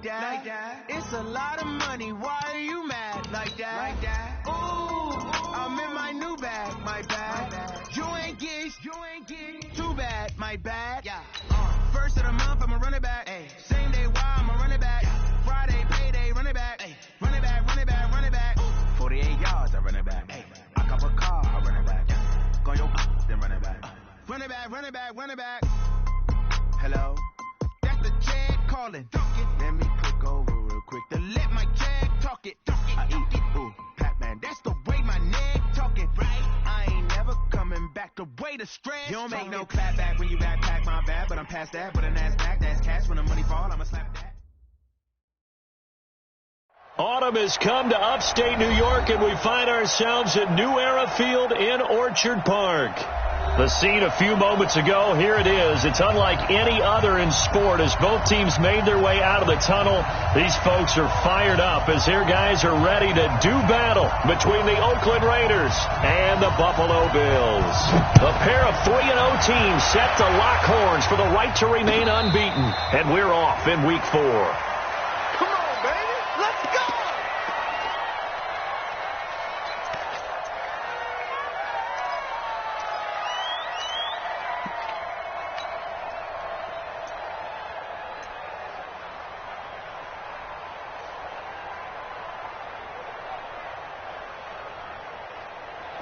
that. It's a lot of money. Why are you mad like that? Ooh, I'm in my new bag, my bad. You ain't get too bad, my bad. Yeah. First of the month, I'ma run it back. Ay. Same day, why I'ma run it back. Friday, payday, run it back. Ay. Run it back, run it back, run it back. 48 yards, I run it back. Ay. I cop a car, I run it back. Go your then run it back. Run it back, run it back, run it back. Hello? That's the check calling. Let me click over real quick to let my check talk it. I eat it, ooh, Pac-Man. That's the way my neck talking, right? I ain't never coming back the way the stress. You don't make no clap back when you backpack my bad, but I'm past that. But an ass back, that's cash when the money fall. I'ma slap that. Autumn has come to upstate New York, and we find ourselves at New Era Field in Orchard Park. The scene a few moments ago, here it is. It's unlike any other in sport as both teams made their way out of the tunnel. These folks are fired up as their guys are ready to do battle between the Oakland Raiders and the Buffalo Bills. A pair of 3-0 teams set to lock horns for the right to remain unbeaten. And we're off in Week 4. Come on, baby.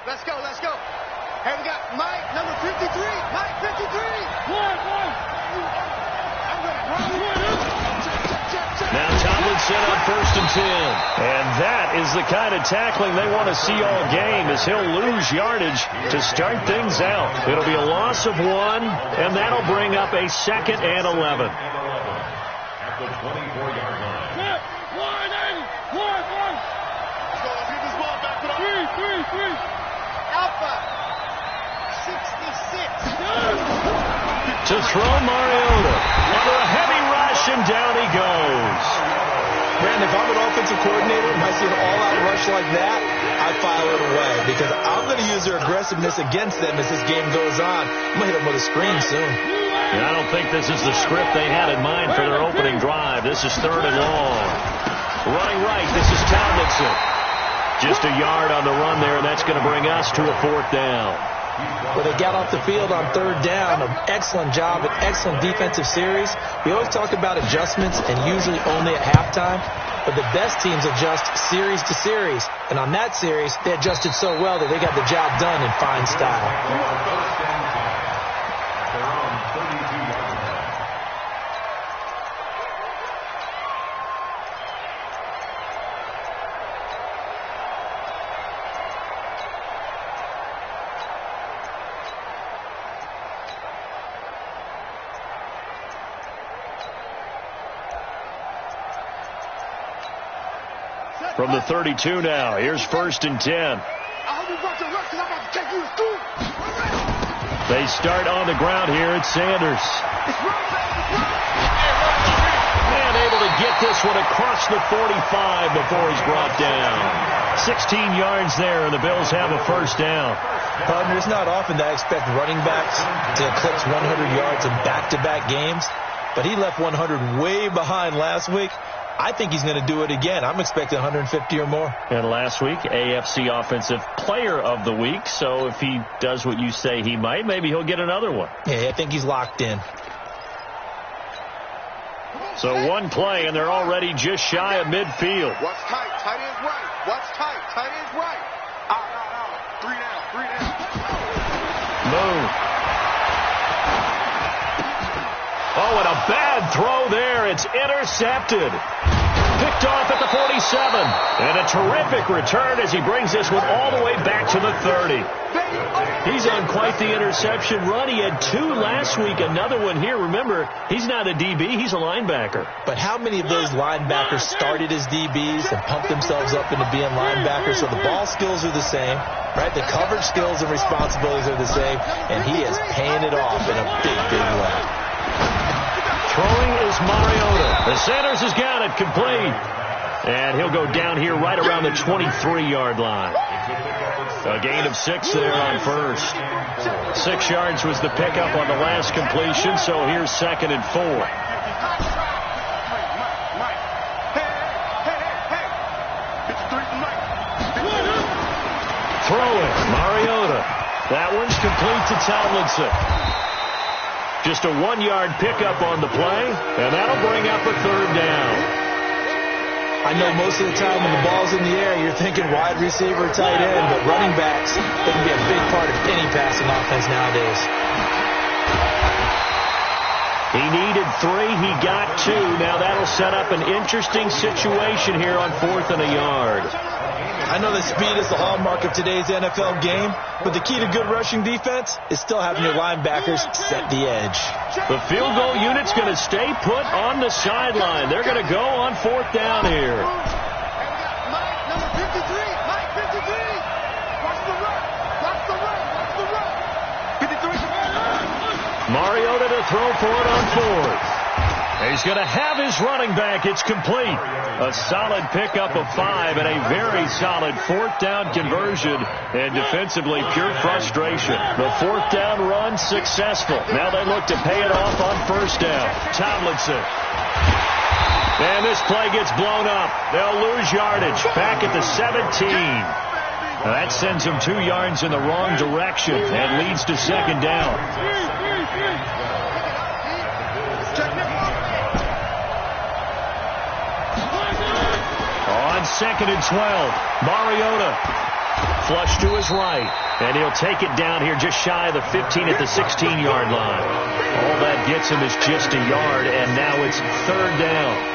Let's go. Let's go. Hey, we got Mike, number 53. Mike, 53. Now Tomlinson on 1st and 10. And that is the kind of tackling they want to see all game as he'll lose yardage to start things out. It'll be a loss of 1, and that'll bring up a 2nd and 11. At the 24-yard line. Alpha 66. To throw Mariota. Under a heavy rush, and down he goes. Brandon, if I'm an offensive coordinator and I see an all-out rush like that, I file it away because I'm going to use their aggressiveness against them as this game goes on. I'm going to hit them with a screen soon. I don't think this is the script they had in mind for their opening drive. This is 3rd and long. Running right, this is Tomlinson. Just a yard on the run there, and that's going to bring us to a 4th down. Well, they got off the field on 3rd down. An excellent job, an excellent defensive series. We always talk about adjustments and usually only at halftime, but the best teams adjust series to series. And on that series, they adjusted so well that they got the job done in fine style. From the 32 now, here's 1st and 10. They start on the ground here at Sanders. And able to get this one across the 45 before he's brought down. 16 yards there, and the Bills have a 1st down. Partner, it's not often that I expect running backs to eclipse 100 yards in back-to-back games, but he left 100 way behind last week. I think he's going to do it again. I'm expecting 150 or more. And last week, AFC Offensive Player of the Week. So if he does what you say he might, maybe he'll get another one. Yeah, I think he's locked in. So one play, and they're already just shy of midfield. What's tight? Tight ends right. What's tight? Tight ends right. Out. 3 down. Move. Oh, and a bad throw there. It's intercepted. Picked off at the 47. And a terrific return as he brings this one all the way back to the 30. He's on quite the interception run. He had 2 last week, another one here. Remember, he's not a DB, he's a linebacker. But how many of those linebackers started as DBs and pumped themselves up into being linebackers? So the ball skills are the same, right? The coverage skills and responsibilities are the same, and he is paying it off in a big, big way. Throwing is Mariota. The Sanders has got it complete. And he'll go down here right around the 23-yard line. A gain of 6 there on first. 6 yards was the pickup on the last completion, so here's 2nd and 4. complete to Tomlinson. Just a 1-yard pickup on the play, and that'll bring up a third down. I know most of the time when the ball's in the air, you're thinking wide receiver, tight end, but running backs, they can be a big part of any passing offense nowadays. He needed 3. He got 2. Now that'll set up an interesting situation here on 4th and a yard. I know that speed is the hallmark of today's NFL game, but the key to good rushing defense is still having your linebackers set the edge. The field goal unit's going to stay put on the sideline. They're going to go on 4th down here. Number 53, Mike 53. Watch the run. Watch the run. Watch the run. 53. Mariota to throw for it on 4th. He's going to have his running back. It's complete. A solid pickup of 5 and a very solid 4th down conversion. And defensively, pure frustration. The 4th down run successful. Now they look to pay it off on 1st down. Tomlinson. And this play gets blown up. They'll lose yardage. Back at the 17. That sends them 2 yards in the wrong direction and leads to 2nd down. On 2nd and 12, Mariota flush to his right, and he'll take it down here just shy of the 15 at the 16-yard line. All that gets him is just a yard, and now it's 3rd down.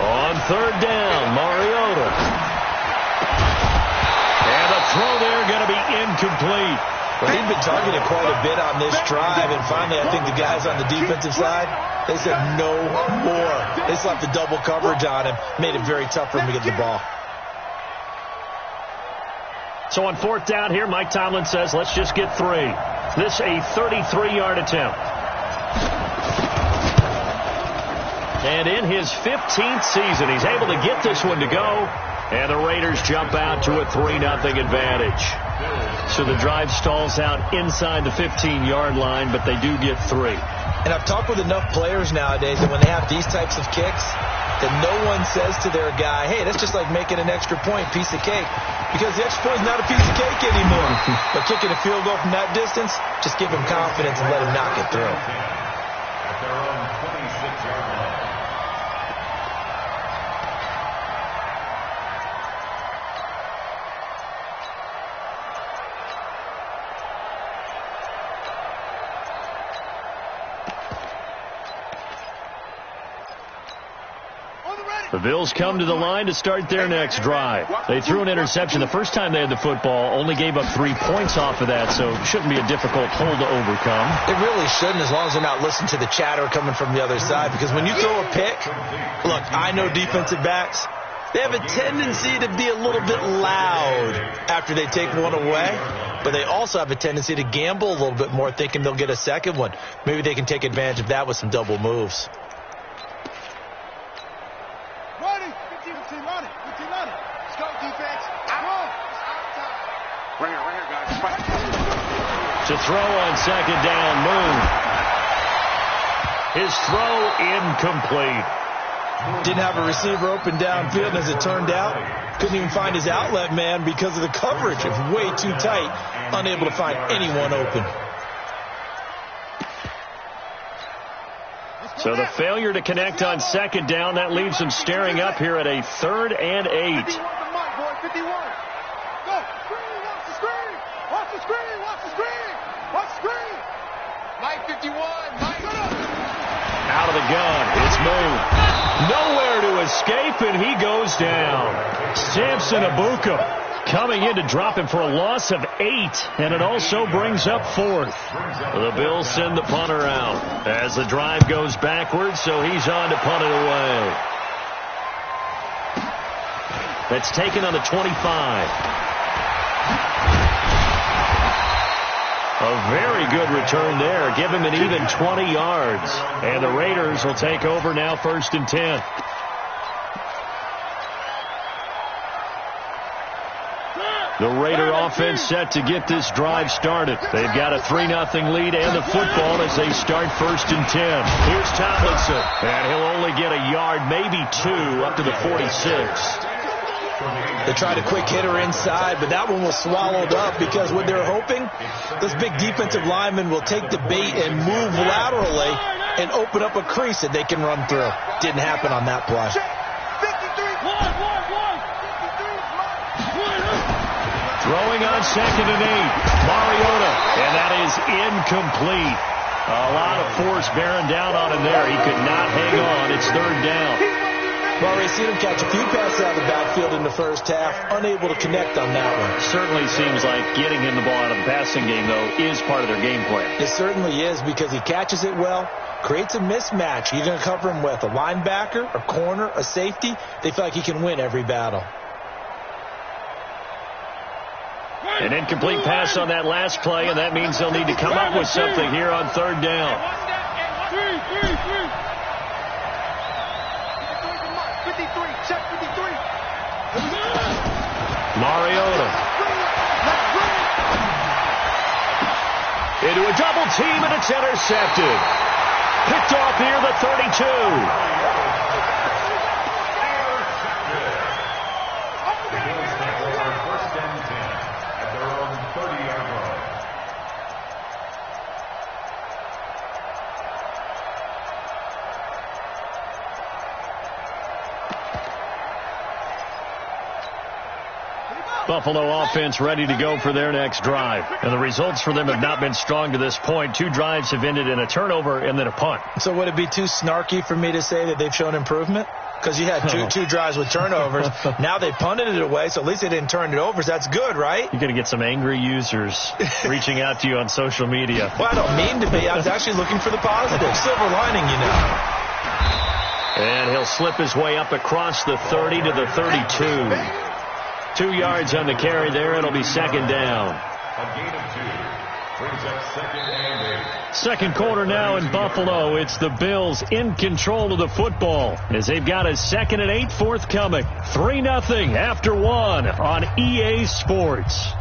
On 3rd down, Mariota. And the throw there going to be incomplete. Well, he'd been targeted quite a bit on this drive, and finally I think the guys on the defensive side, they said no more. They slapped the double coverage on him, made it very tough for him to get the ball. So on 4th down here, Mike Tomlin says, let's just get 3. This a 33-yard attempt. And in his 15th season, he's able to get this one to go. And the Raiders jump out to a 3-0 advantage. So the drive stalls out inside the 15-yard line, but they do get 3. And I've talked with enough players nowadays that when they have these types of kicks, that no one says to their guy, hey, that's just like making an extra point, piece of cake. Because the extra point is not a piece of cake anymore. But kicking a field goal from that distance, just give him confidence and let him knock it through. At their own 26-yard line. The Bills come to the line to start their next drive. They threw an interception the first time they had the football, only gave up 3 points off of that, so it shouldn't be a difficult hole to overcome. It really shouldn't, as long as they're not listening to the chatter coming from the other side, because when you throw a pick, look, I know defensive backs, they have a tendency to be a little bit loud after they take one away, but they also have a tendency to gamble a little bit more, thinking they'll get a second one. Maybe they can take advantage of that with some double moves. To throw on 2nd down, Moon. His throw incomplete. Didn't have a receiver open downfield, and as it turned out, couldn't even find his outlet man because of the coverage. It was way too tight, unable to find anyone open. So the failure to connect on 2nd down, that leaves him staring up here at a 3rd and 8. 51. Go. Watch the screen. Watch the screen. Watch the screen. Watch the screen. Mike 51. Mike. Out of the gun. It's Moon. Nowhere to escape, and he goes down. Samson Abuka coming in to drop him for a loss of 8, and it also brings up 4th. The Bills send the punter out as the drive goes backwards, so he's on to punt it away. That's taken on the 25. A very good return there. Give him an even 20 yards. And the Raiders will take over now, 1st and 10. The Raider offense set to get this drive started. They've got a 3-0 lead and the football as they start 1st and 10. Here's Tomlinson. And he'll only get a yard, maybe 2, up to the 46. They tried a quick hitter inside, but that one was swallowed up because what they're hoping, this big defensive lineman will take the bait and move laterally and open up a crease that they can run through. Didn't happen on that play. Throwing on 2nd and 8. Mariota, and that is incomplete. A lot of force bearing down on him there. He could not hang on. It's 3rd down. Well, we've seen him catch a few passes out of the backfield in the first half, unable to connect on that one. Certainly seems like getting him the ball out of the passing game, though, is part of their game plan. It certainly is because he catches it well, creates a mismatch. You're going to cover him with a linebacker, a corner, a safety. They feel like he can win every battle. An incomplete pass on that last play, and that means they'll need to come up with something here on 3rd down. Mariota. Into a double team, and it's intercepted. Picked off near the 32. Buffalo offense ready to go for their next drive. And the results for them have not been strong to this point. 2 drives have ended in a turnover and then a punt. So would it be too snarky for me to say that they've shown improvement? Because you had two drives with turnovers. Now they punted it away, so at least they didn't turn it over. So that's good, right? You're going to get some angry users reaching out to you on social media. Well, I don't mean to be. I was actually looking for the positive. Silver lining, you know. And he'll slip his way up across the 30 to the 32. 2 yards on the carry there. It'll be 2nd down. A gain of 2. Brings up 2nd and 8. Second quarter now in Buffalo. It's the Bills in control of the football as they've got a 2nd and 8 forthcoming. 3-0 after 1 on EA Sports.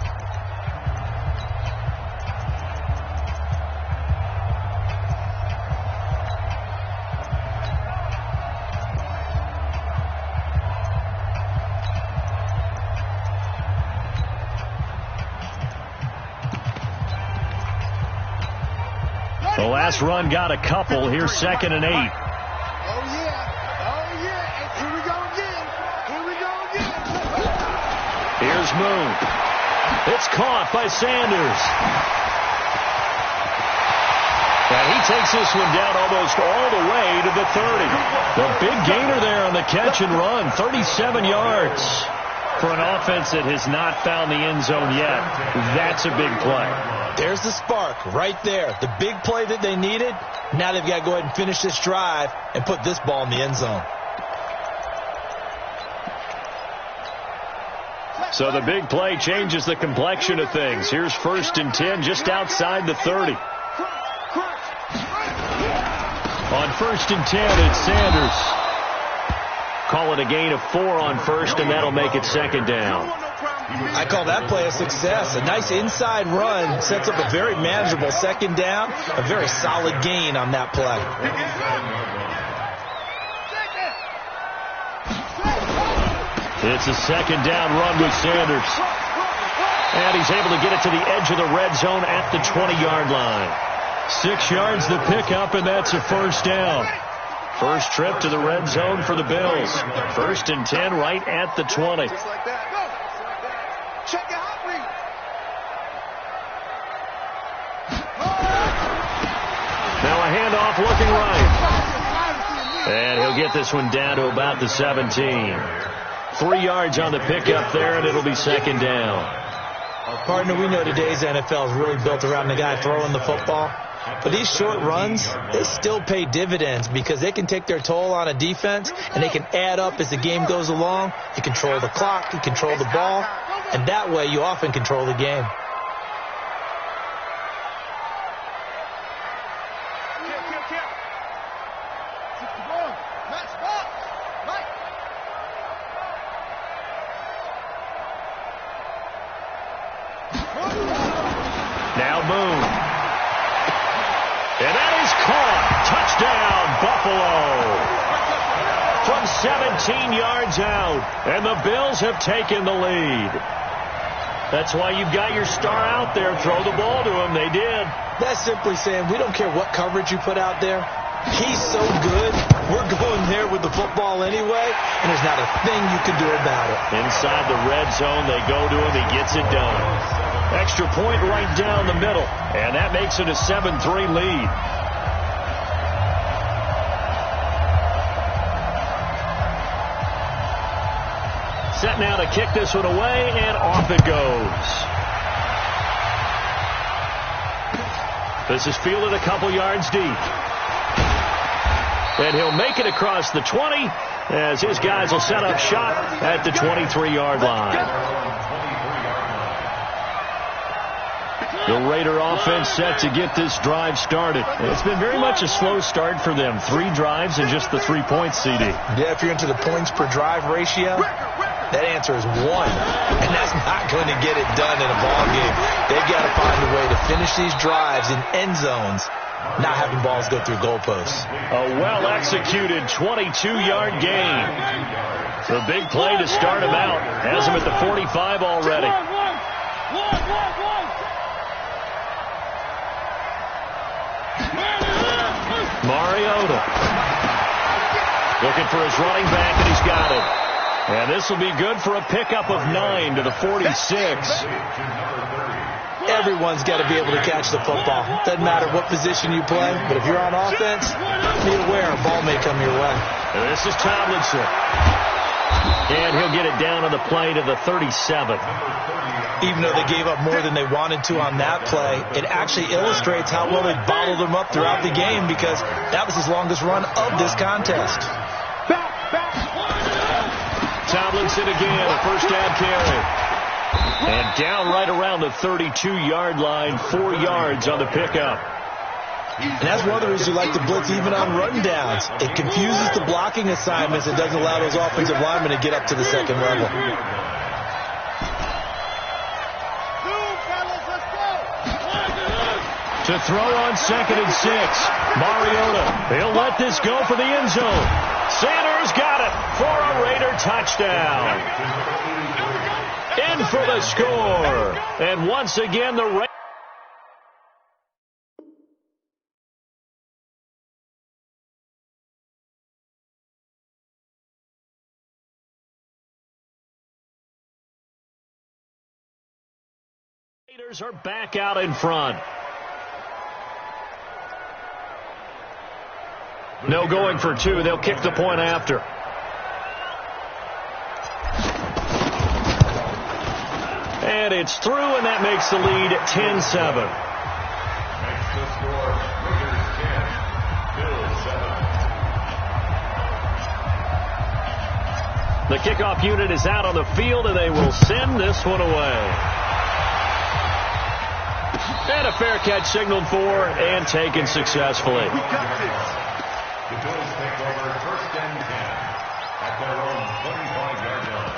The last run got a couple. Here's 2nd and 8. Oh, yeah. Here we go again. Here's Moon. It's caught by Sanders. And he takes this one down almost all the way to the 30. The big gainer there on the catch and run. 37 yards. For an offense that has not found the end zone yet, that's a big play. There's the spark right there. The big play that they needed. Now they've got to go ahead and finish this drive and put this ball in the end zone. So the big play changes the complexion of things. Here's 1st and 10 just outside the 30. On 1st and 10, it's Sanders. Call it a gain of 4 on 1st, and that'll make it 2nd down. I call that play a success. A nice inside run sets up a very manageable 2nd down. A very solid gain on that play. It's a 2nd down run with Sanders. And he's able to get it to the edge of the red zone at the 20-yard line. 6 yards the pickup, and that's a 1st down. First trip to the red zone for the Bills. 1st and 10 right at the 20. Just like that. Go. Check your hot read. Now a handoff looking right. And he'll get this one down to about the 17. 3 yards on the pickup there, and it'll be 2nd down. Partner, we know today's NFL is really built around the guy throwing the football. But these short runs, they still pay dividends because they can take their toll on a defense and they can add up as the game goes along. You control the clock, you control the ball, and that way you often control the game. Touchdown, Buffalo. From 17 yards out, and the Bills have taken the lead. That's why you've got your star out there. Throw the ball to him. They did. That's simply saying we don't care what coverage you put out there. He's so good, we're going there with the football anyway, and there's not a thing you can do about it. Inside the red zone, they go to him. He gets it done. Extra point right down the middle, and that makes it a 7-3 lead. Set now to kick this one away, and off it goes. This is fielded a couple yards deep. And he'll make it across the 20 as his guys will set up shop at the 23-yard line. The Raider offense set to get this drive started. It's been very much a slow start for them. 3 drives and just the 3 points, CD. Yeah, if you're into the points per drive ratio, that answer is 1. And that's not going to get it done in a ball game. They've got to find a way to finish these drives in end zones, not having balls go through goalposts. A well-executed 22-yard gain. The big play to start him out. Has him at the 45 already. Mariota looking for his running back, and he's got it. And this will be good for a pickup of 9 to the 46. Everyone's got to be able to catch the football. Doesn't matter what position you play, but if you're on offense, be aware a ball may come your way. And this is Tomlinson. And he'll get it down on the play to the 37. Even though they gave up more than they wanted to on that play, it actually illustrates how well they bottled them up throughout the game, because that was his longest run of this contest. Tomlinson again, a first down carry. And down right around the 32-yard line, 4 yards on the pickup. And that's one of the reasons you like to blitz even on run downs. It confuses the blocking assignments. It doesn't allow those offensive linemen to get up to the second level. To throw on 2nd and 6. Mariota. He'll let this go for the end zone. Sanders got it for a Raider touchdown. In for the score. And once again, the Raiders are back out in front. No going for 2. They'll kick the point after. And it's through, and that makes the lead 10-7. Makes the score, Raiders 10, Bills 7. The kickoff unit is out on the field, and they will send this one away. And a fair catch signaled for and taken successfully. The Bills take over 1st and 10 at their own 25-yard line.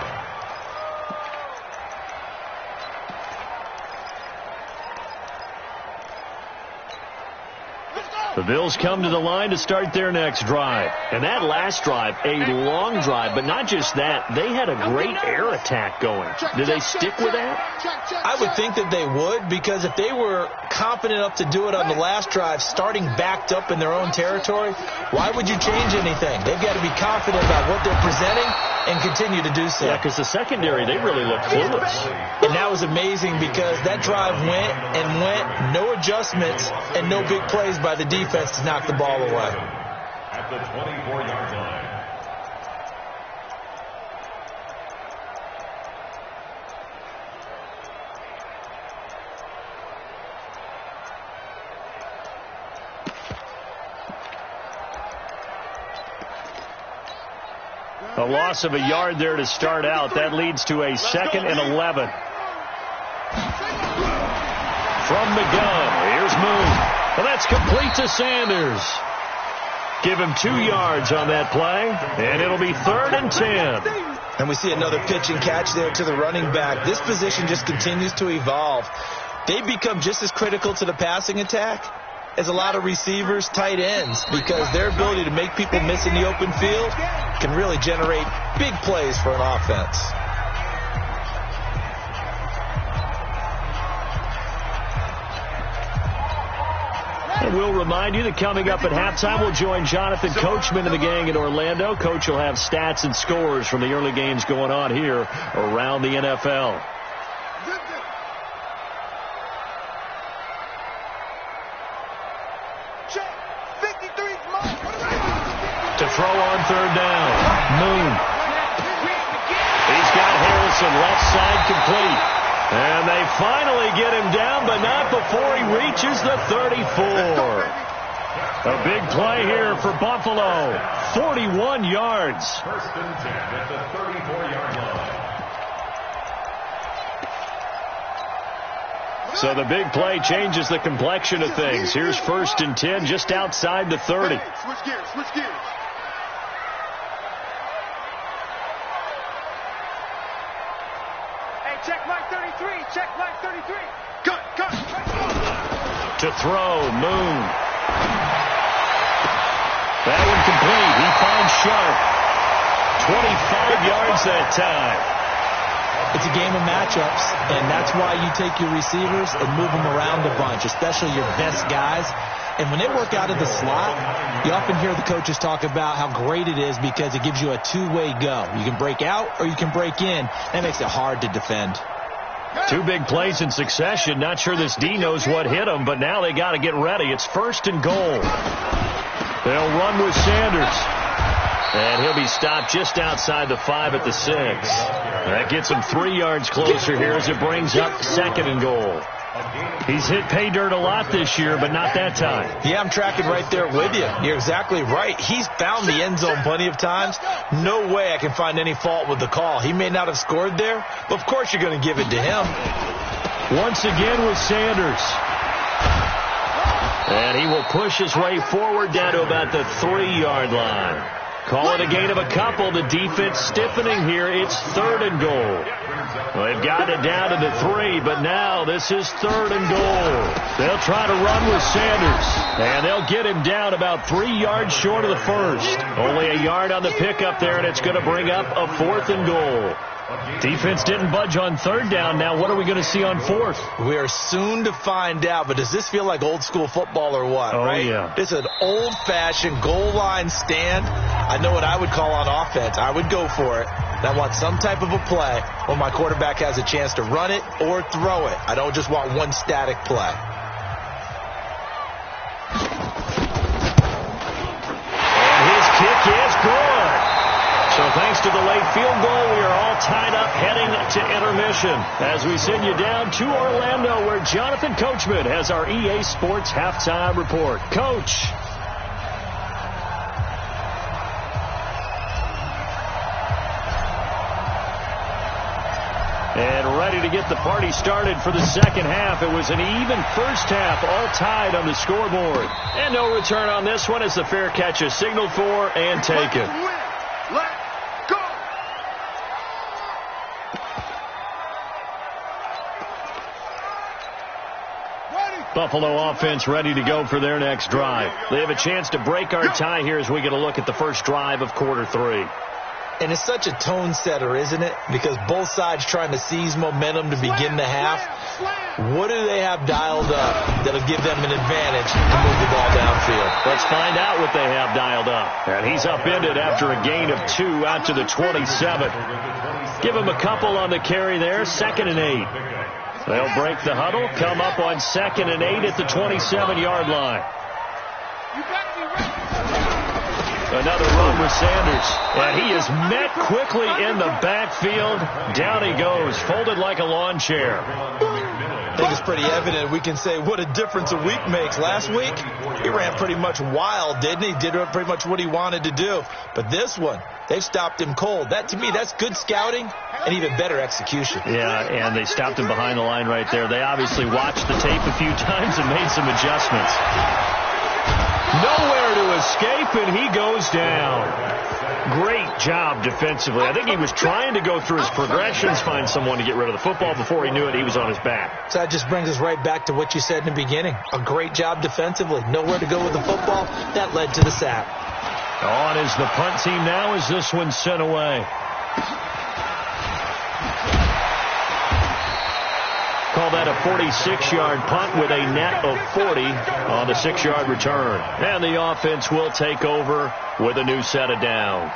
The Bills come to the line to start their next drive. And that last drive, a long drive, but not just that. They had a great air attack going. Did they stick with that? I would think that they would, because if they were confident enough to do it on the last drive, starting backed up in their own territory, why would you change anything? They've got to be confident about what they're presenting and continue to do so. Yeah, because the secondary, they really looked clueless. And that was amazing, because that drive went and went, no adjustments and no big plays by the defense to knock the ball away. At the 24-yard line. A loss of a yard there to start out. That leads to a 2nd and 11. From the gun, here's Moon. Well, that's complete to Sanders. Give him 2 yards on that play, and it'll be 3rd and 10. And we see another pitch and catch there to the running back. This position just continues to evolve. They become just as critical to the passing attack is a lot of receivers, tight ends, because their ability to make people miss in the open field can really generate big plays for an offense. And we'll remind you that coming up at halftime, we'll join Jonathan Coachman and the gang in Orlando. Coach will have stats and scores from the early games going on here around the NFL. To throw on third down, Moon. He's got Harrison left side complete. And they finally get him down, but not before he reaches the 34. A big play here for Buffalo. 41 yards. First and 10 at the 34-yard line. So the big play changes the complexion of things. Here's first and 10 just outside the 30. Switch gears, switch gears. Check Mike 33. Check Mike 33. Cut. To throw, Moon. That one complete. He finds Sharp. 25 yards that time. It's a game of matchups, and that's why you take your receivers and move them around a bunch, especially your best guys. And when they work out of the slot, you often hear the coaches talk about how great it is because it gives you a two-way go. You can break out or you can break in. That makes it hard to defend. Two big plays in succession. Not sure this D knows what hit him, but now they got to get ready. It's first and goal. They'll run with Sanders. And he'll be stopped just outside the 5 at the 6. That gets him 3 yards closer here as it brings up second and goal. He's hit pay dirt a lot this year, but not that time. Yeah, I'm tracking right there with you. You're exactly right. He's found the end zone plenty of times. No way I can find any fault with the call. He may not have scored there, but of course you're going to give it to him. Once again with Sanders. And he will push his way forward down to about the 3-yard line. Call it a gain of a couple. The defense stiffening here. It's third and goal. Well, they've gotten it down to the 3, but now this is third and goal. They'll try to run with Sanders, and they'll get him down about 3 yards short of the first. Only a yard on the pickup there, and it's going to bring up a fourth and goal. Defense didn't budge on third down. Now what are we going to see on fourth? We are soon to find out, but does this feel like old school football or what? Oh, right? Yeah. This is an old-fashioned goal line stand. I know what I would call on offense. I would go for it. And I want some type of a play where my quarterback has a chance to run it or throw it. I don't just want one static play. And his kick is good. So thanks to the late field goal, we are all tied up heading to intermission as we send you down to Orlando where Jonathan Coachman has our EA Sports halftime report. Coach. And ready to get the party started for the second half. It was an even first half, all tied on the scoreboard. And no return on this one as the fair catch is signaled for and taken. Buffalo offense ready to go for their next drive. They have a chance to break our tie here as we get a look at the first drive of quarter 3. And it's such a tone setter, isn't it? Because both sides trying to seize momentum to begin the half. What do they have dialed up that'll give them an advantage to move the ball downfield? Let's find out what they have dialed up. And he's upended after a gain of 2 out to the 27. Give him a couple on the carry there. 2nd and 8. They'll break the huddle, come up on 2nd and 8 at the 27-yard line. Another run with Sanders, and he is met quickly in the backfield. Down he goes, folded like a lawn chair. I think it's pretty evident. We can say what a difference a week makes. Last week, he ran pretty much wild, didn't he? Did pretty much what he wanted to do. But this one, they've stopped him cold. That, to me, that's good scouting and even better execution. Yeah, and they stopped him behind the line right there. They obviously watched the tape a few times and made some adjustments. Nowhere to escape, and he goes down. Great job defensively. I think he was trying to go through his progressions, find someone to get rid of the football. Before he knew it, he was on his back. So that just brings us right back to what you said in the beginning. A great job defensively. Nowhere to go with the football. That led to the sack. On is the punt team now as this one's sent away. Call that a 46-yard punt with a net of 40 on the 6-yard return. And the offense will take over with a new set of downs.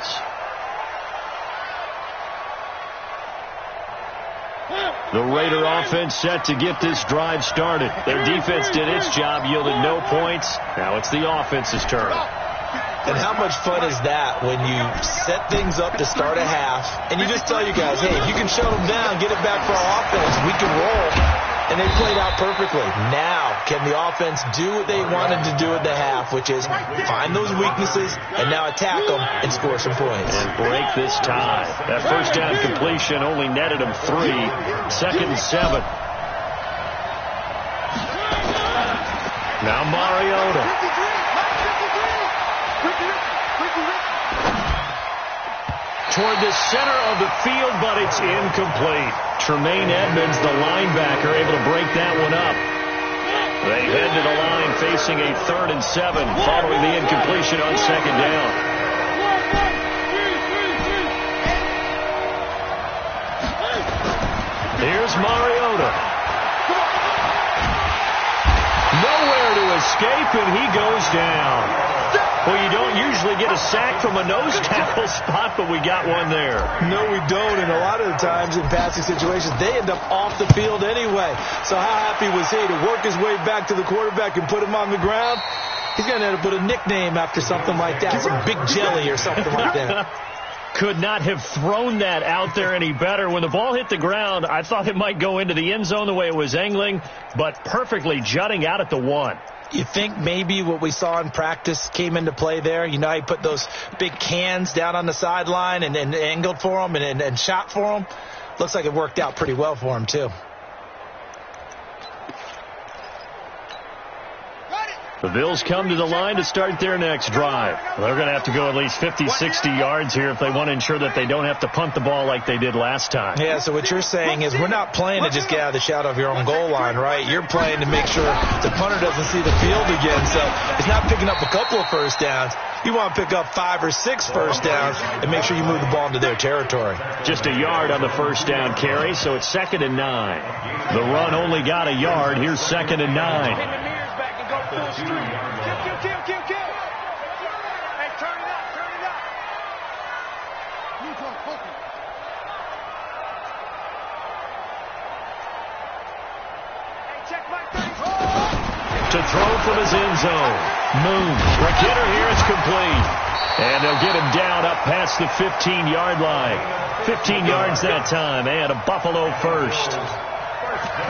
The Raider offense set to get this drive started. Their defense did its job, yielded no points. Now it's the offense's turn. And how much fun is that when you set things up to start a half and you just tell you guys, hey, if you can shut them down, get it back for our offense, we can roll. And they played out perfectly. Now, can the offense do what they wanted to do at the half, which is find those weaknesses and now attack them and score some points. And break this tie. That first down completion only netted them 3. 2nd and 7. Now Mariota. Toward the center of the field, but it's incomplete. Tremaine Edmonds, the linebacker, able to break that one up. They head to the line facing a 3rd and 7 following the incompletion on 2nd down. Here's Mariota. Nowhere to escape, and he goes down. Well, you don't usually get a sack from a nose tackle spot, but we got one there. No, we don't, and a lot of the times in passing situations, they end up off the field anyway. So how happy was he to work his way back to the quarterback and put him on the ground? He's going to end up with a nickname after something like that, some Big Jelly or something like that. Could not have thrown that out there any better. When the ball hit the ground, I thought it might go into the end zone the way it was angling, but perfectly jutting out at the 1. You think maybe what we saw in practice came into play there? You know, he put those big cans down on the sideline and angled for him and shot for him. Looks like it worked out pretty well for him, too. The Bills come to the line to start their next drive. They're going to have to go at least 50, 60 yards here if they want to ensure that they don't have to punt the ball like they did last time. Yeah, so what you're saying is we're not playing to just get out of the shadow of your own goal line, right? You're playing to make sure the punter doesn't see the field again. So it's not picking up a couple of first downs. You want to pick up 5 or 6 first downs and make sure you move the ball into their territory. Just a yard on the first down carry, so it's 2nd and 9. The run only got a yard. Here's 2nd and 9. Kill. Hey, turn it up. Hey, check my 34. To throw from his end zone. Moon. Regetter here, it's complete. And they'll get him down up past the 15-yard line. 15 yards that time, and a Buffalo first.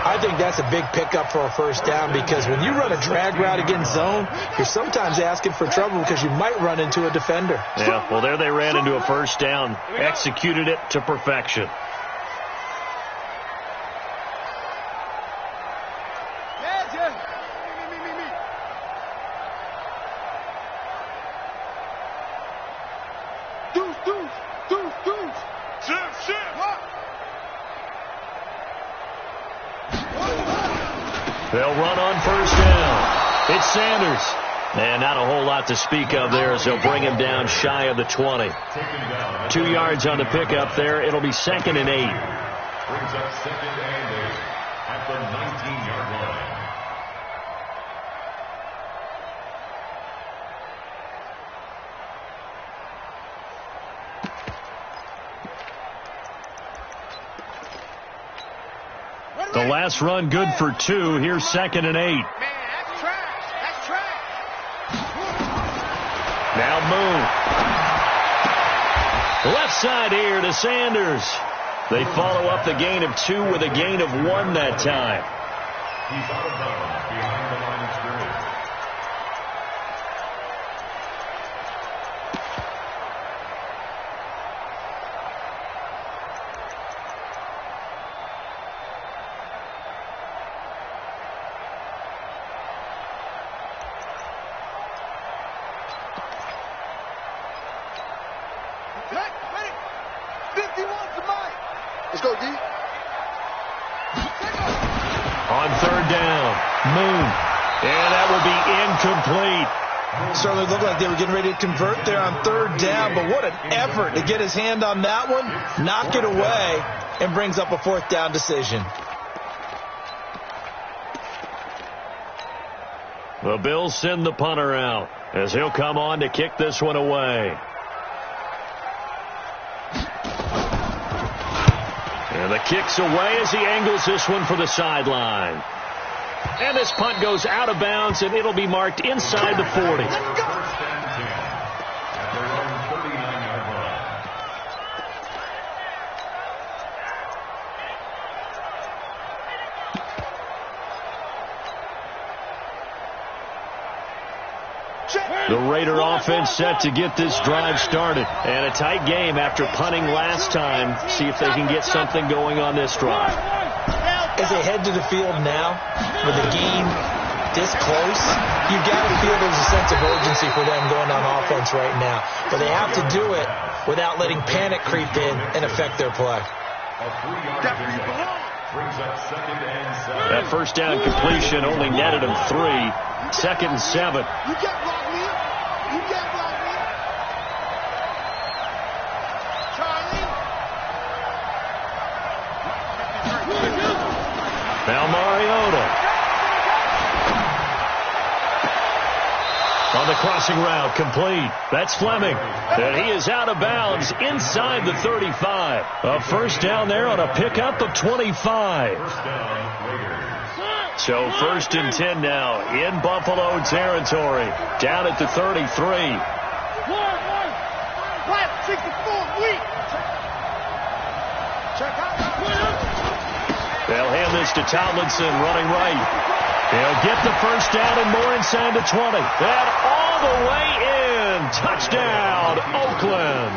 I think that's a big pickup for a first down because when you run a drag route against zone, you're sometimes asking for trouble because you might run into a defender. Yeah, well, there they ran into a first down, executed it to perfection. They'll run on first down. It's Sanders. And not a whole lot to speak of there as they'll bring him down shy of the 20. 2 yards on the pickup there. It'll be 2nd and 8. Brings up 2nd and 8 at the 19-yard line. The last run good for 2. Here's 2nd and 8. Man, that's trash. That's trash. Now Moon. Left side here to Sanders. They follow up the gain of 2 with a gain of 1 that time. He's out of bounds behind the line of scrimmage. Let's go, D. On third down, Moon. And that will be incomplete. Certainly looked like they were getting ready to convert there on third down, but what an effort to get his hand on that one, knock it away, and brings up a fourth down decision. The Bills send the punter out as he'll come on to kick this one away. And the kick's away as he angles this one for the sideline. And this punt goes out of bounds, and it'll be marked inside the 40. First and 10 at their own 39-yard line. The Raider offense set to get this drive started. And a tight game after punting last time. See if they can get something going on this drive. As they head to the field now, with the game this close, you've got to feel there's a sense of urgency for them going on offense right now. But they have to do it without letting panic creep in and affect their play. A 3-yard pickup brings up 2nd and 7. That first down completion only netted him 3. 2nd and 7. You can't block me. You can't block me. Charlie. Now Mariota. On the crossing route, complete. That's Fleming. And he is out of bounds inside the 35. A first down there on a pickup of 25. First down, Raiders. So 1st and 10 now in Buffalo territory. Down at the 33. They'll hand this to Tomlinson running right. He'll get the first down and more inside the 20. And all the way in. Touchdown, Oakland.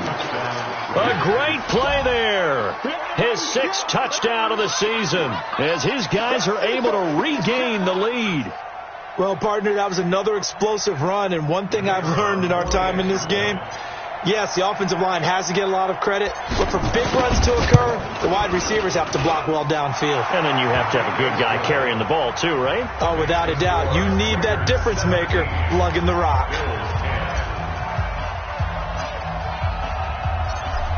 A great play there. His 6th touchdown of the season as his guys are able to regain the lead. Well, partner, that was another explosive run, and one thing I've learned in our time in this game, yes, the offensive line has to get a lot of credit, but for big runs to occur, the wide receivers have to block well downfield. And then you have to have a good guy carrying the ball too, right? Oh, without a doubt. You need that difference maker lugging the rock.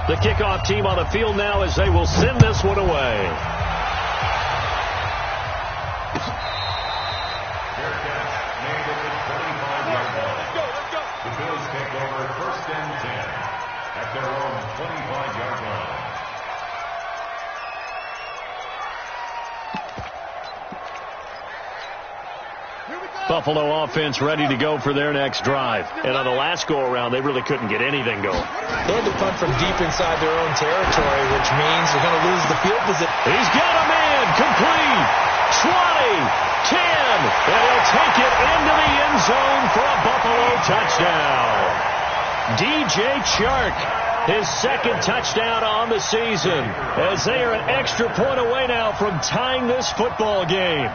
The kickoff team on the field now as they will send this one away. The Bills take over 1st and 10 at their own 25-yard line. Buffalo offense ready to go for their next drive. And on the last go-around, they really couldn't get anything going. They had to punt from deep inside their own territory, which means they're going to lose the field position. He's got a man, complete, 20, 10, and he'll take it into the end zone for a Buffalo touchdown. DJ Chark, his 2nd touchdown on the season, as they are an extra point away now from tying this football game.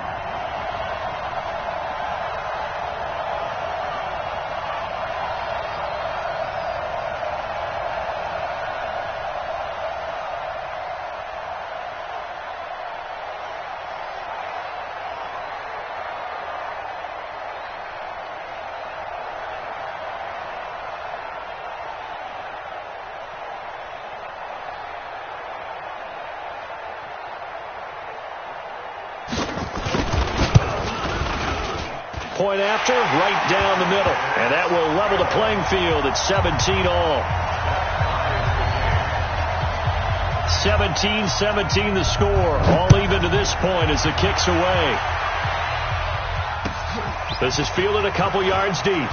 Point after, right down the middle. And that will level the playing field at 17 all. 17-17 the score. All even to this point as the kick's away. This is fielded a couple yards deep.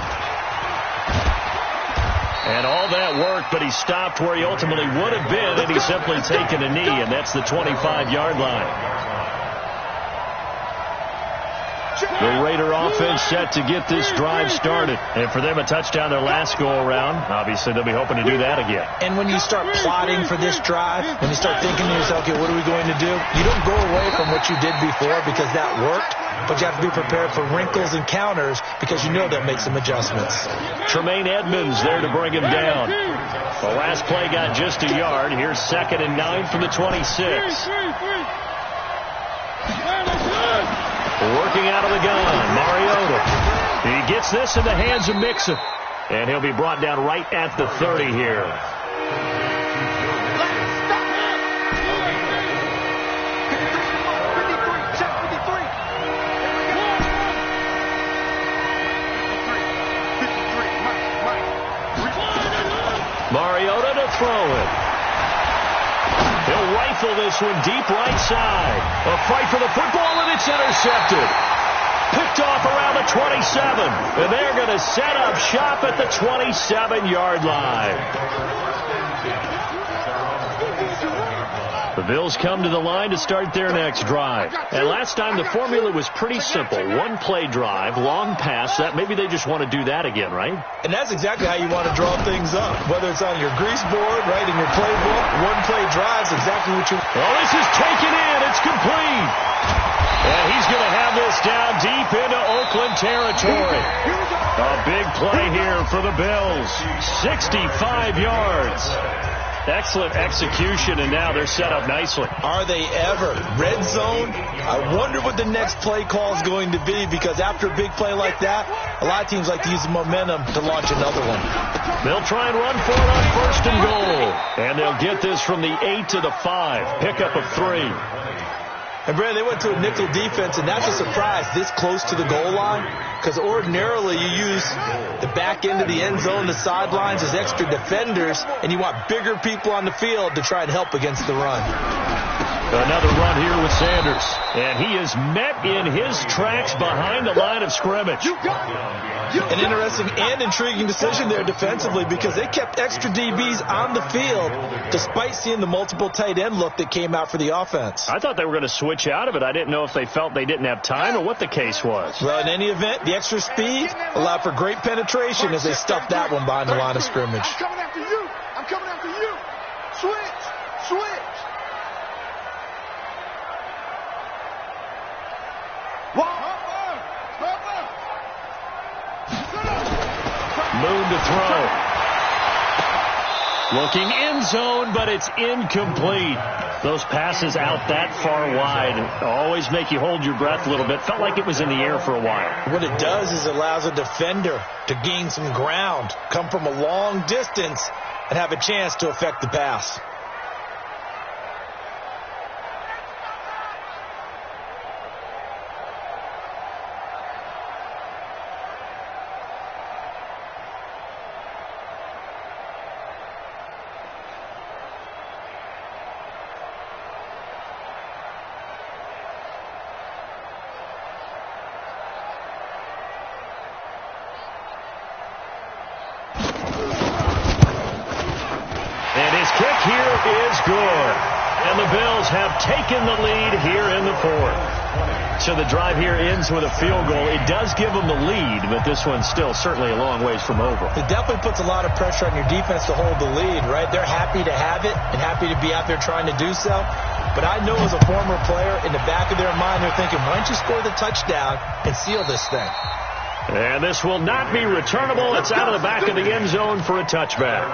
And all that worked, but he stopped where he ultimately would have been, and he's simply taken a knee, and that's the 25-yard line. The Raider offense set to get this drive started. And for them, a touchdown their last go-around. Obviously, they'll be hoping to do that again. And when you start plotting for this drive, when you start thinking to yourself, okay, what are we going to do? You don't go away from what you did before because that worked. but you have to be prepared for wrinkles and counters because you know they'll make some adjustments. Tremaine Edmonds there to bring him down. The last play got just a yard. Here's 2nd and 9 from the 26. Working out of the gun, Mariota. He gets this in the hands of Mixon. And he'll be brought down right at the 30 here. Mariota to throw it. He'll rifle this one deep right side. A fight for the football, and it's intercepted. Picked off around the 27. And they're going to set up shop at the 27-yard line. The Bills come to the line to start their next drive. And last time the formula was pretty simple. One play drive, long pass. That maybe they just want to do that again, right? And that's exactly how you want to draw things up. Whether it's on your grease board, right, in your playbook, one play drive's exactly what you... Oh, this is taken in. It's complete. And he's going to have this down deep into Oakland territory. A big play here for the Bills. 65 yards. Excellent execution, and now they're set up nicely. Are they ever? Red zone? I wonder what the next play call is going to be, because after a big play like that, a lot of teams like to use the momentum to launch another one. They'll try and run for it on 1st and goal. And they'll get this from the 8 to the 5. Pickup of 3. And, Brad, they went to a nickel defense, and that's a surprise this close to the goal line, because ordinarily you use the back end of the end zone, the sidelines as extra defenders, and you want bigger people on the field to try and help against the run. Another run here with Sanders. And he is met in his tracks behind the line of scrimmage. An interesting and intriguing decision there defensively, because they kept extra DBs on the field despite seeing the multiple tight end look that came out for the offense. I thought they were going to switch out of it. I didn't know if they felt they didn't have time or what the case was. Well, in any event, the extra speed allowed for great penetration as they stuffed that one behind the line of scrimmage. I'm coming after you. I'm coming after you. Switch. Switch. Moon to throw. Looking end zone, but it's incomplete. Those passes out that far wide always make you hold your breath a little bit. Felt like it was in the air for a while. What it does is it allows a defender to gain some ground, come from a long distance, and have a chance to affect the pass. And the Bills have taken the lead here in the 4th. So the drive here ends with a field goal. It does give them the lead, but this one's still certainly a long ways from over. It definitely puts a lot of pressure on your defense to hold the lead, right? They're happy to have it and happy to be out there trying to do so. But I know as a former player, in the back of their mind, they're thinking, why don't you score the touchdown and seal this thing? And this will not be returnable. It's out of the back of the end zone for a touchback.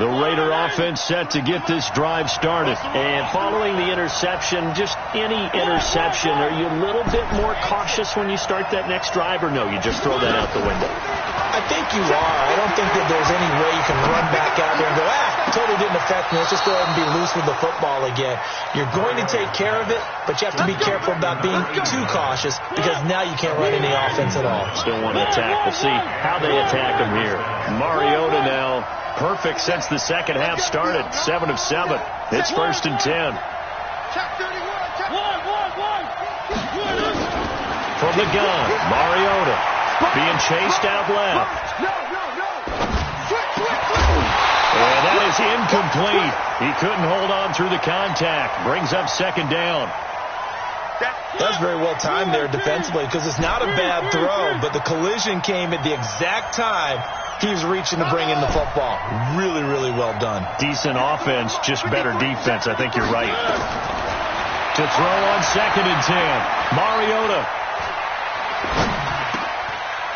The Raider offense set to get this drive started. And following the interception, just any interception, are you a little bit more cautious when you start that next drive, or no, you just throw that out the window? I think you are. I don't think that there's any way you can run back out there and go, totally didn't affect me. Let's just go ahead and be loose with the football again. You're going to take care of it, but you have to be careful about being too cautious, because now you can't run any offense at all. Still want to attack. We'll see how they attack him here. Mariota now. Perfect since the second half started. 7 of 7. It's 1st and 10. From the gun, Mariota being chased out left. And that is incomplete. He couldn't hold on through the contact. Brings up 2nd down. That's very well timed there defensively, because it's not a bad throw, but the collision came at the exact time He's reaching to bring in the football. Really, really well done. Decent offense, just better defense. I think you're right. To throw on 2nd and 10. Mariota.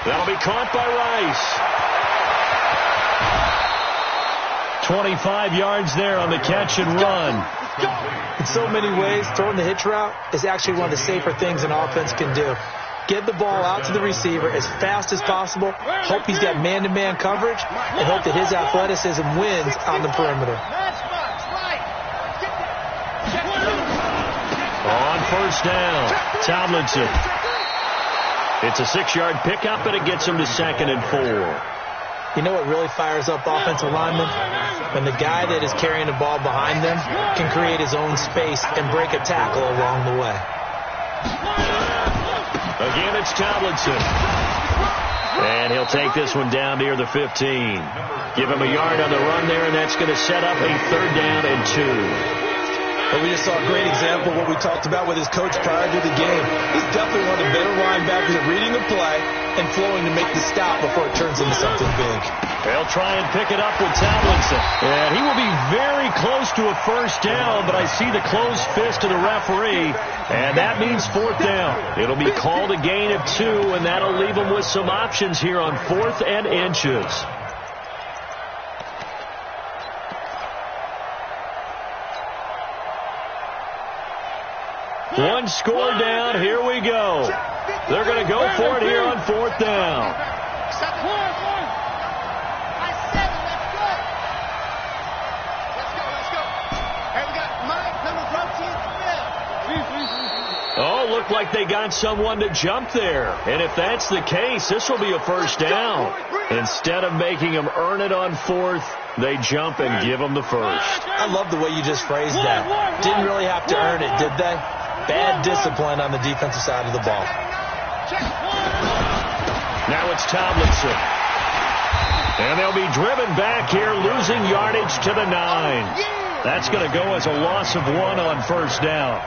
That'll be caught by Rice. 25 yards there on the catch and run. In so many ways, throwing the hitch route is actually one of the safer things an offense can do. Get the ball out to the receiver as fast as possible, hope he's got man-to-man coverage, and hope that his athleticism wins on the perimeter. On 1st down, Tomlinson. It's a 6-yard pickup, and it gets him to 2nd and 4. You know what really fires up offensive linemen? When the guy that is carrying the ball behind them can create his own space and break a tackle along the way. Again, it's Tomlinson. And he'll take this one down near the 15. Give him a yard on the run there, and that's going to set up a 3rd down and 2. But we just saw a great example of what we talked about with his coach prior to the game. He's definitely one of the better linebackers at reading the play and flowing to make the stop before it turns into something big. They'll try and pick it up with Tomlinson. And he will be very close to a 1st down, but I see the closed fist of the referee, and that means 4th down. It'll be called a gain of 2, and that'll leave them with some options here on 4th and inches. One score down. Here we go. They're going to go for it here on 4th down. Oh, looked like they got someone to jump there. And if that's the case, this will be a 1st down. Instead of making them earn it on 4th, they jump and give them the 1st. I love the way you just phrased that. Didn't really have to earn it, did they? Bad discipline on the defensive side of the ball. Now it's Tomlinson. And they'll be driven back here, losing yardage to the 9. That's going to go as a loss of 1 on 1st down.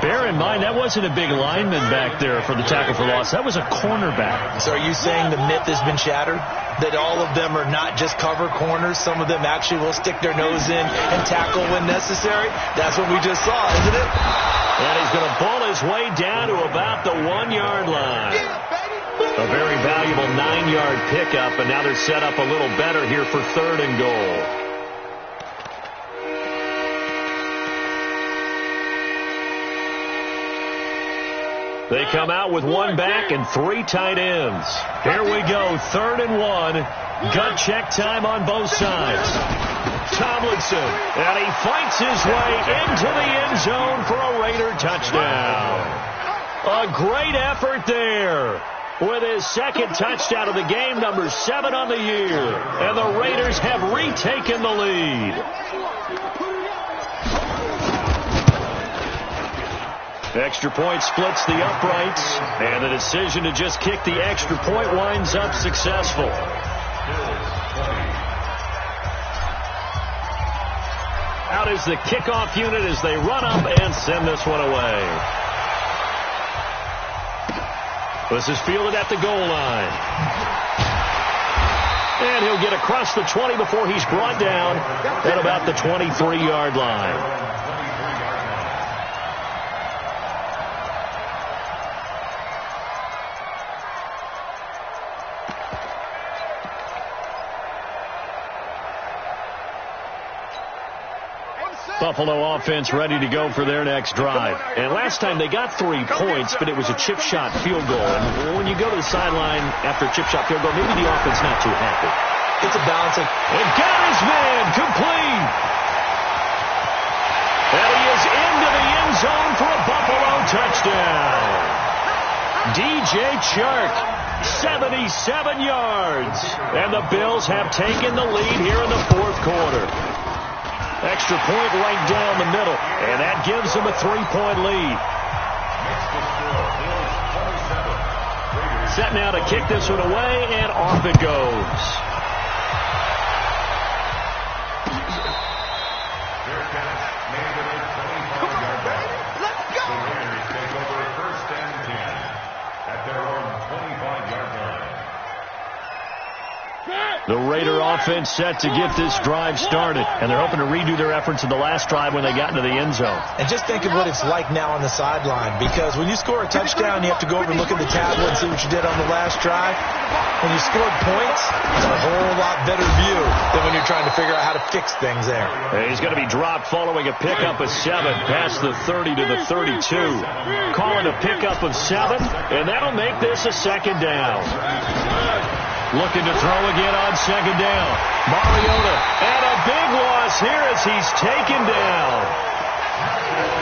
Bear in mind, that wasn't a big lineman back there for the tackle for loss. That was a cornerback. So are you saying the myth has been shattered? That all of them are not just cover corners? Some of them actually will stick their nose in and tackle when necessary? That's what we just saw, isn't it? And he's going to pull his way down to about the 1-yard line. A very valuable 9-yard pickup, and now they're set up a little better here for 3rd and goal. They come out with 1 back and 3 tight ends. Here we go, 3rd and 1. Gut check time on both sides. Tomlinson, and he fights his way into the end zone for a Raider touchdown. A great effort there with his 2nd touchdown of the game, number 7 on the year. And the Raiders have retaken the lead. Extra point splits the uprights, and the decision to just kick the extra point winds up successful. Out is the kickoff unit as they run up and send this one away. This is fielded at the goal line. And he'll get across the 20 before he's brought down at about the 23-yard line. Buffalo offense ready to go for their next drive. And last time they got 3 points, but it was a chip shot field goal. And when you go to the sideline after a chip shot field goal, maybe the offense not too happy. It's a balancing. And got his man complete. And he is into the end zone for a Buffalo touchdown. DJ Chark, 77 yards. And the Bills have taken the lead here in the 4th quarter. Extra point right down the middle, and that gives them a 3-point lead. Set now to kick this one away, and off it goes. Let's go! The Raiders take over 1st and 10 at their own 25-yard line. The Raider offense set to get this drive started, and they're hoping to redo their efforts in the last drive when they got into the end zone. And just think of what it's like now on the sideline, because when you score a touchdown, you have to go over and look at the tablet and see what you did on the last drive. When you scored points, it's a whole lot better view than when you're trying to figure out how to fix things there. He's going to be dropped following a pickup of 7 past the 30 to the 32. Calling a pickup of 7, and that'll make this a second down. Looking to throw again on second down. Mariota, and a big loss here as he's taken down.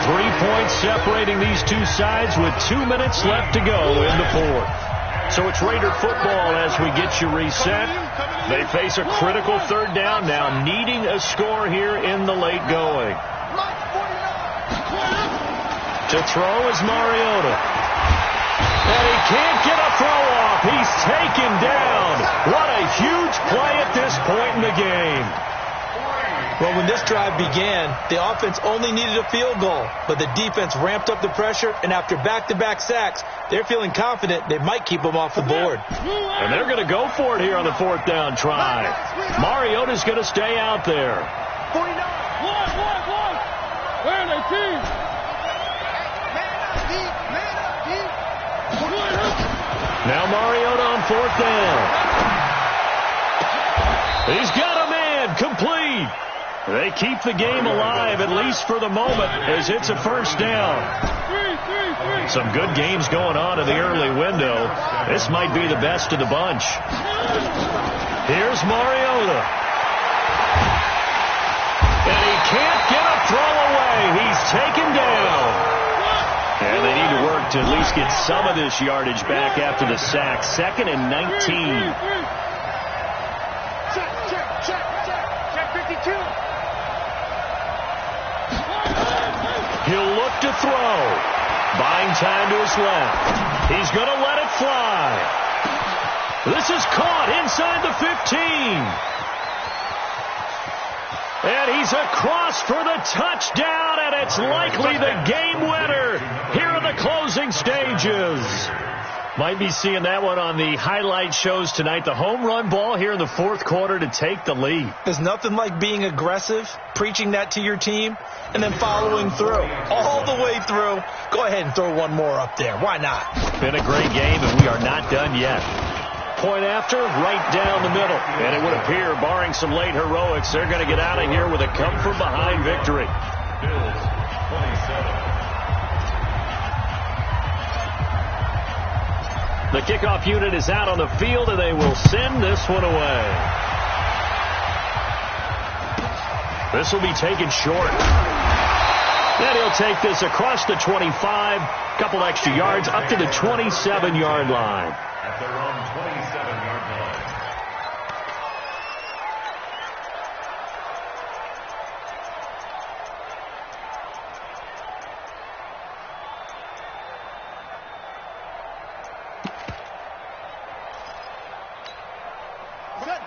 3 points separating these two sides with 2 minutes left to go in the fourth. So it's Raider football as we get you reset. They face a critical third down now, needing a score here in the late going. To throw is Mariota. And he can't get a throw off. He's taken down. What a huge play at this point in the game. Well, when this drive began, the offense only needed a field goal, but the defense ramped up the pressure, and after back-to-back sacks, they're feeling confident they might keep them off the board. And they're going to go for it here on the fourth down try. Mariota's going to stay out there. 49. One. Where are they, team? Now Mariota on fourth down. He's got a man complete. They keep the game alive, at least for the moment, as it's a first down. Some good games going on in the early window. This might be the best of the bunch. Here's Mariota. And he can't get a throw away. He's taken down. And they need to work to at least get some of this yardage back after the sack. 2nd and 19. Check 52. He'll look to throw. Buying time to his left. He's going to let it fly. This is caught inside the 15. And he's across for the touchdown, and it's likely the game winner here in the closing stages. Might be seeing that one on the highlight shows tonight. The home run ball here in the fourth quarter to take the lead. There's nothing like being aggressive, preaching that to your team, and then following through. All the way through. Go ahead and throw one more up there. Why not? Been a great game, and we are not done yet. Point after, right down the middle. And it would appear, barring some late heroics, they're going to get out of here with a come-from-behind victory. Bills 27. The kickoff unit is out on the field, and they will send this one away. This will be taken short. And he'll take this across the 25, couple extra yards, up to the 27-yard line. At their own 27-yard line.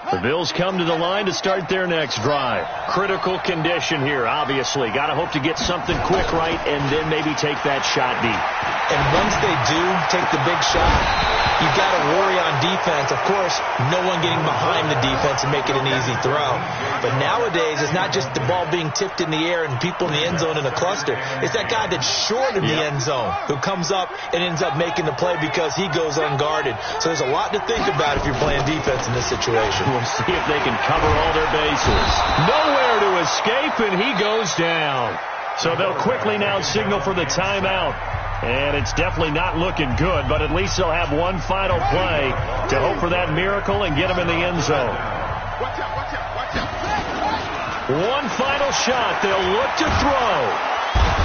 The Bills come to the line to start their next drive. Critical condition here, obviously. Got to hope to get something quick right and then maybe take that shot deep. And once they do take the big shot, you've got to worry on defense. Of course, no one getting behind the defense and make it an easy throw. But nowadays, it's not just the ball being tipped in the air and people in the end zone in a cluster. It's that guy that's short of the end zone who comes up and ends up making the play because he goes unguarded. So there's a lot to think about if you're playing defense in this situation. We'll see if they can cover all their bases. Nowhere to escape, and he goes down. So they'll quickly now signal for the timeout. And it's definitely not looking good, but at least they'll have one final play to hope for that miracle and get him in the end zone. Watch out. One final shot. They'll look to throw.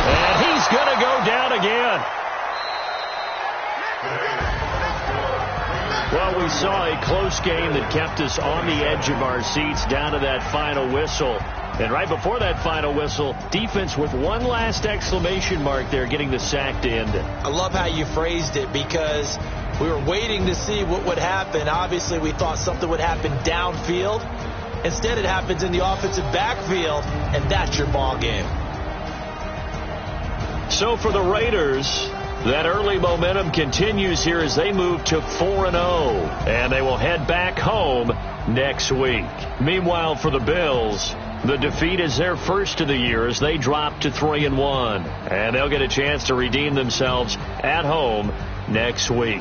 And he's going to go down again. Well, we saw a close game that kept us on the edge of our seats down to that final whistle. And right before that final whistle, defense with one last exclamation mark there, getting the sack to end it. I love how you phrased it because we were waiting to see what would happen. Obviously, we thought something would happen downfield. Instead, it happens in the offensive backfield, and that's your ball game. So for the Raiders, That early momentum continues here as they move to 4-0, and they will head back home next week. Meanwhile, for the Bills, the defeat is their first of the year as they drop to 3-1, and they'll get a chance to redeem themselves at home next week.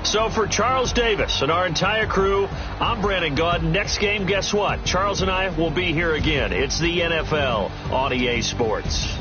So for Charles Davis and our entire crew, I'm Brandon Gaud. Next game, guess what? Charles and I will be here again. It's the NFL on EA Sports.